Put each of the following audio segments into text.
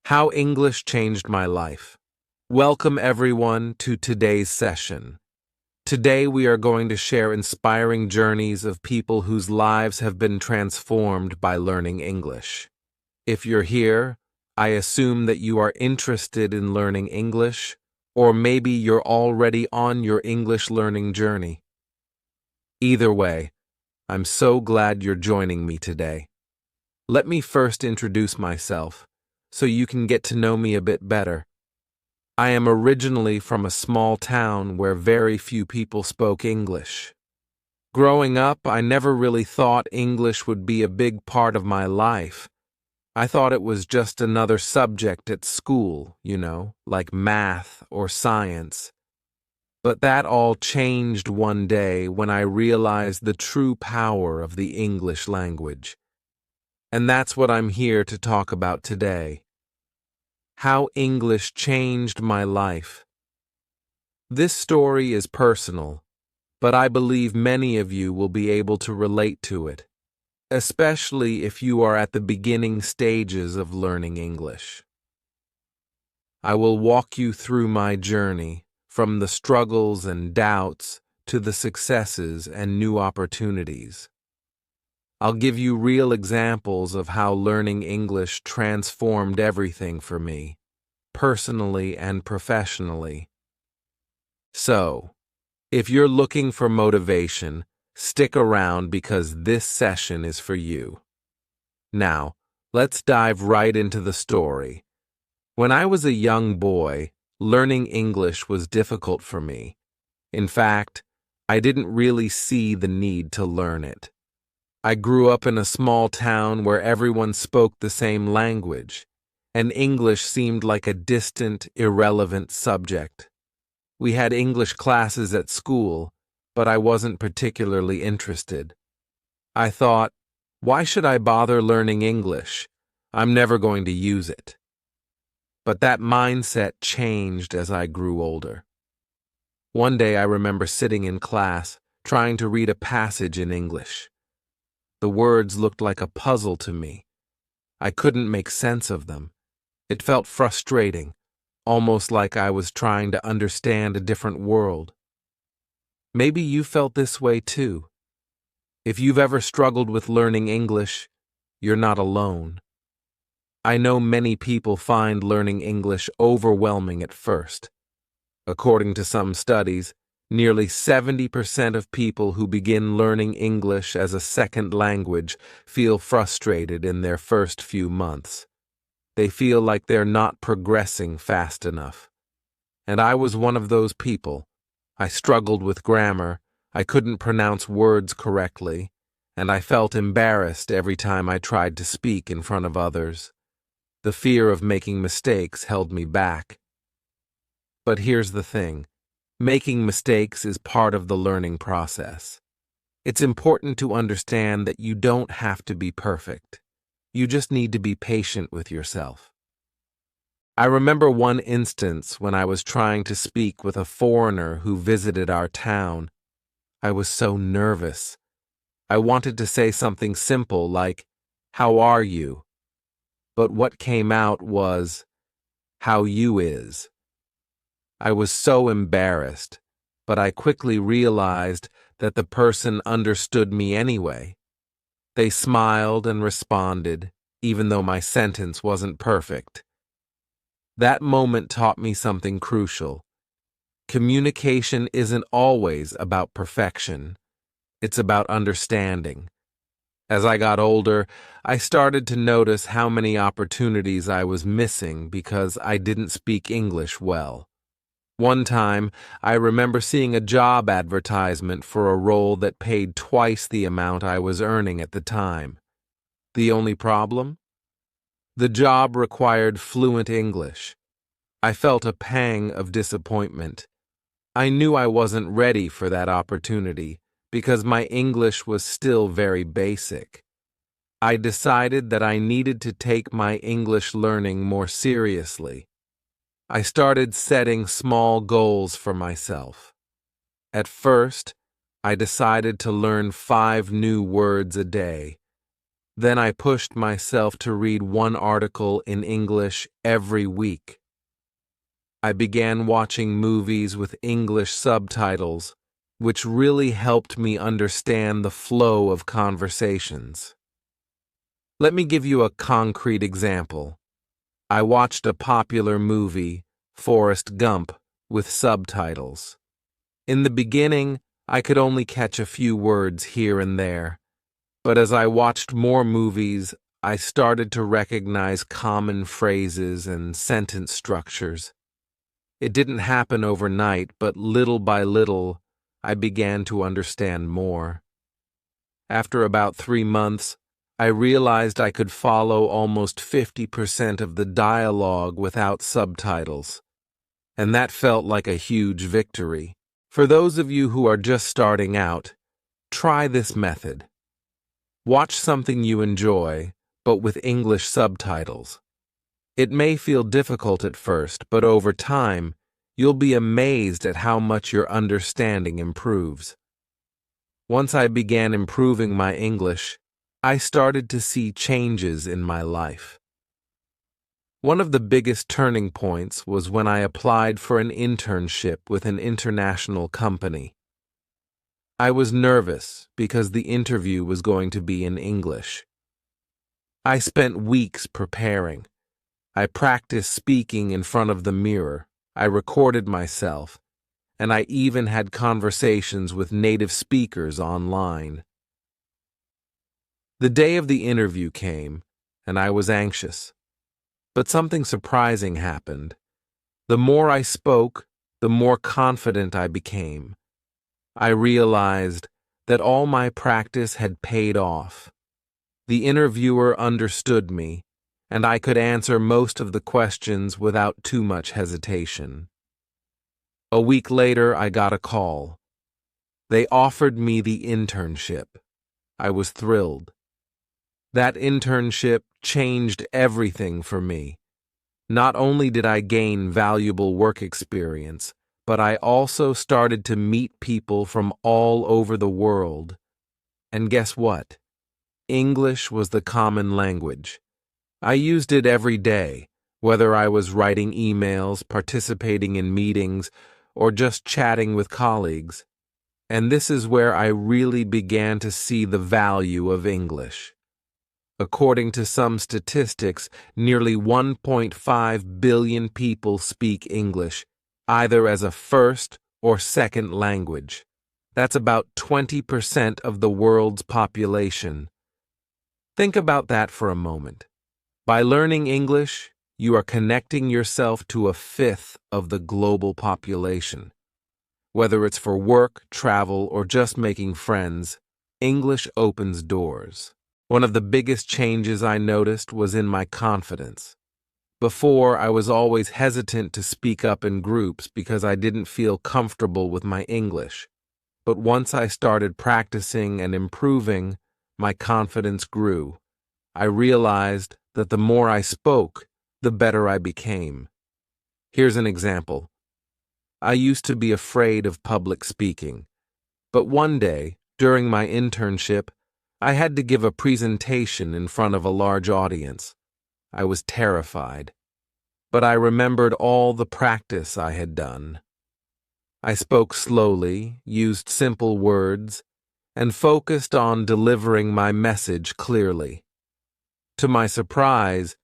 How English Changed My Life. Welcome everyone to today's session. Today we are going to share inspiring journeys of people whose lives have been transformed by learning English. If you're here, I assume that you are interested in learning English, or maybe you're already on your English learning journey. Either way, I'm so glad you're joining me today. Let me first introduce myself, so you can get to know me a bit better. I am originally from a small town where very few people spoke English. Growing up, I never really thought English would be a big part of my life. I thought it was just another subject at school, like math or science. But that all changed one day when I realized the true power of the English language. And that's what I'm here to talk about today. How English changed my life. This story is personal, but I believe many of you will be able to relate to it, especially if you are at the beginning stages of learning English. I will walk you through my journey, from the struggles and doubts to the successes and new opportunities. I'll give you real examples of how learning English transformed everything for me, personally and professionally. So, if you're looking for motivation, stick around because this session is for you. Now, let's dive right into the story. When I was a young boy, learning English was difficult for me. In fact, I didn't really see the need to learn it. I grew up in a small town where everyone spoke the same language, and English seemed like a distant, irrelevant subject. We had English classes at school, but I wasn't particularly interested. I thought, why should I bother learning English? I'm never going to use it. But that mindset changed as I grew older. One day I remember sitting in class, trying to read a passage in English. The words looked like a puzzle to me. I couldn't make sense of them. It felt frustrating, almost like I was trying to understand a different world. Maybe you felt this way too. If you've ever struggled with learning English, you're not alone. I know many people find learning English overwhelming at first. According to some studies, nearly 70% of people who begin learning English as a second language feel frustrated in their first few months. They feel like they're not progressing fast enough. And I was one of those people. I struggled with grammar, I couldn't pronounce words correctly, and I felt embarrassed every time I tried to speak in front of others. The fear of making mistakes held me back. But here's the thing. Making mistakes is part of the learning process. It's important to understand that you don't have to be perfect. You just need to be patient with yourself. I remember one instance when I was trying to speak with a foreigner who visited our town. I was so nervous. I wanted to say something simple like, "How are you?" But what came out was, "How you is." I was so embarrassed, but I quickly realized that the person understood me anyway. They smiled and responded, even though my sentence wasn't perfect. That moment taught me something crucial. Communication isn't always about perfection. It's about understanding. As I got older, I started to notice how many opportunities I was missing because I didn't speak English well. One time, I remember seeing a job advertisement for a role that paid twice the amount I was earning at the time. The only problem? The job required fluent English. I felt a pang of disappointment. I knew I wasn't ready for that opportunity because my English was still very basic. I decided that I needed to take my English learning more seriously. I started setting small goals for myself. At first, I decided to learn 5 new words a day. Then I pushed myself to read one article in English every week. I began watching movies with English subtitles, which really helped me understand the flow of conversations. Let me give you a concrete example. I watched a popular movie, Forrest Gump, with subtitles. In the beginning, I could only catch a few words here and there, but as I watched more movies, I started to recognize common phrases and sentence structures. It didn't happen overnight, but little by little, I began to understand more. After about 3 months, I realized I could follow almost 50% of the dialogue without subtitles, and that felt like a huge victory. For those of you who are just starting out, try this method. Watch something you enjoy, but with English subtitles. It may feel difficult at first, but over time, you'll be amazed at how much your understanding improves. Once I began improving my English, I started to see changes in my life. One of the biggest turning points was when I applied for an internship with an international company. I was nervous because the interview was going to be in English. I spent weeks preparing. I practiced speaking in front of the mirror. I recorded myself, and I even had conversations with native speakers online. The day of the interview came, and I was anxious. But something surprising happened. The more I spoke, the more confident I became. I realized that all my practice had paid off. The interviewer understood me, and I could answer most of the questions without too much hesitation. A week later, I got a call. They offered me the internship. I was thrilled. That internship changed everything for me. Not only did I gain valuable work experience, but I also started to meet people from all over the world. And guess what? English was the common language. I used it every day, whether I was writing emails, participating in meetings, or just chatting with colleagues. And this is where I really began to see the value of English. According to some statistics, nearly 1.5 billion people speak English, either as a first or second language. That's about 20% of the world's population. Think about that for a moment. By learning English, you are connecting yourself to a fifth of the global population. Whether it's for work, travel, or just making friends, English opens doors. One of the biggest changes I noticed was in my confidence. Before, I was always hesitant to speak up in groups because I didn't feel comfortable with my English. But once I started practicing and improving, my confidence grew. I realized that the more I spoke, the better I became. Here's an example. I used to be afraid of public speaking. But one day, during my internship, I had to give a presentation in front of a large audience. I was terrified, but I remembered all the practice I had done. I spoke slowly, used simple words, and focused on delivering my message clearly. To my surprise,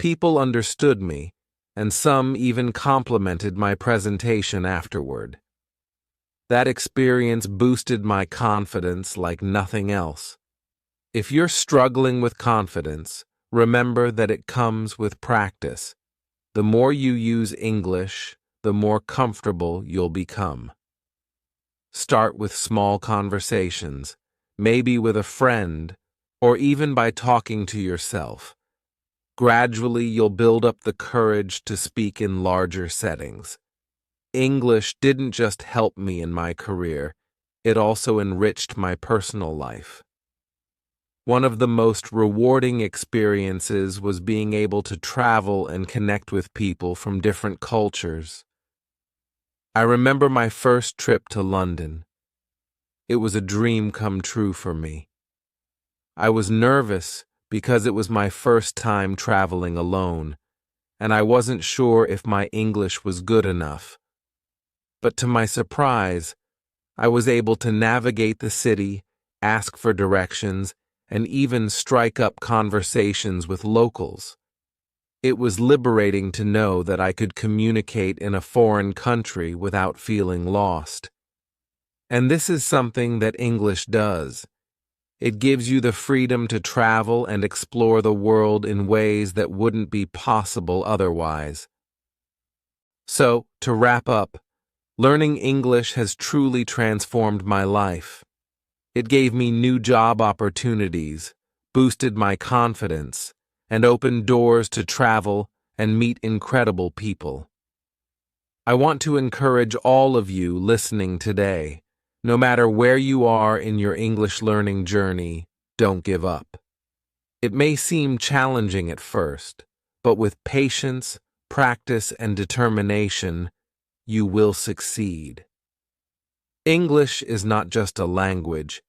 people understood me, and some even complimented my presentation afterward. That experience boosted my confidence like nothing else. If you're struggling with confidence, remember that it comes with practice. The more you use English, the more comfortable you'll become. Start with small conversations, maybe with a friend, or even by talking to yourself. Gradually, you'll build up the courage to speak in larger settings. English didn't just help me in my career, it also enriched my personal life. One of the most rewarding experiences was being able to travel and connect with people from different cultures. I remember my first trip to London. It was a dream come true for me. I was nervous because it was my first time traveling alone, and I wasn't sure if my English was good enough. But to my surprise, I was able to navigate the city, ask for directions, and even strike up conversations with locals. It was liberating to know that I could communicate in a foreign country without feeling lost. And this is something that English does. It gives you the freedom to travel and explore the world in ways that wouldn't be possible otherwise. So, to wrap up, learning English has truly transformed my life. It gave me new job opportunities, boosted my confidence, and opened doors to travel and meet incredible people. I want to encourage all of you listening today, no matter where you are in your English learning journey, don't give up. It may seem challenging at first, but with patience, practice, and determination, you will succeed. English is not just a language.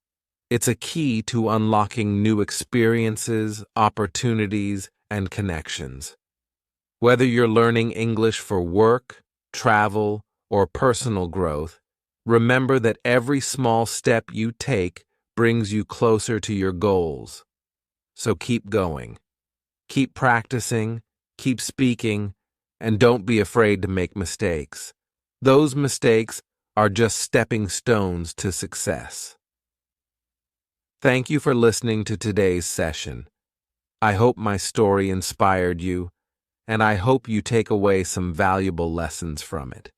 It's a key to unlocking new experiences, opportunities, and connections. Whether you're learning English for work, travel, or personal growth, remember that every small step you take brings you closer to your goals. So keep going. Keep practicing, keep speaking, and don't be afraid to make mistakes. Those mistakes are just stepping stones to success. Thank you for listening to today's session. I hope my story inspired you, and I hope you take away some valuable lessons from it.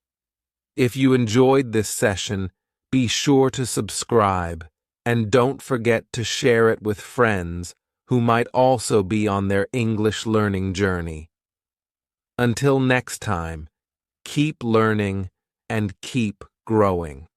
If you enjoyed this session, be sure to subscribe, and don't forget to share it with friends who might also be on their English learning journey. Until next time, keep learning and keep growing.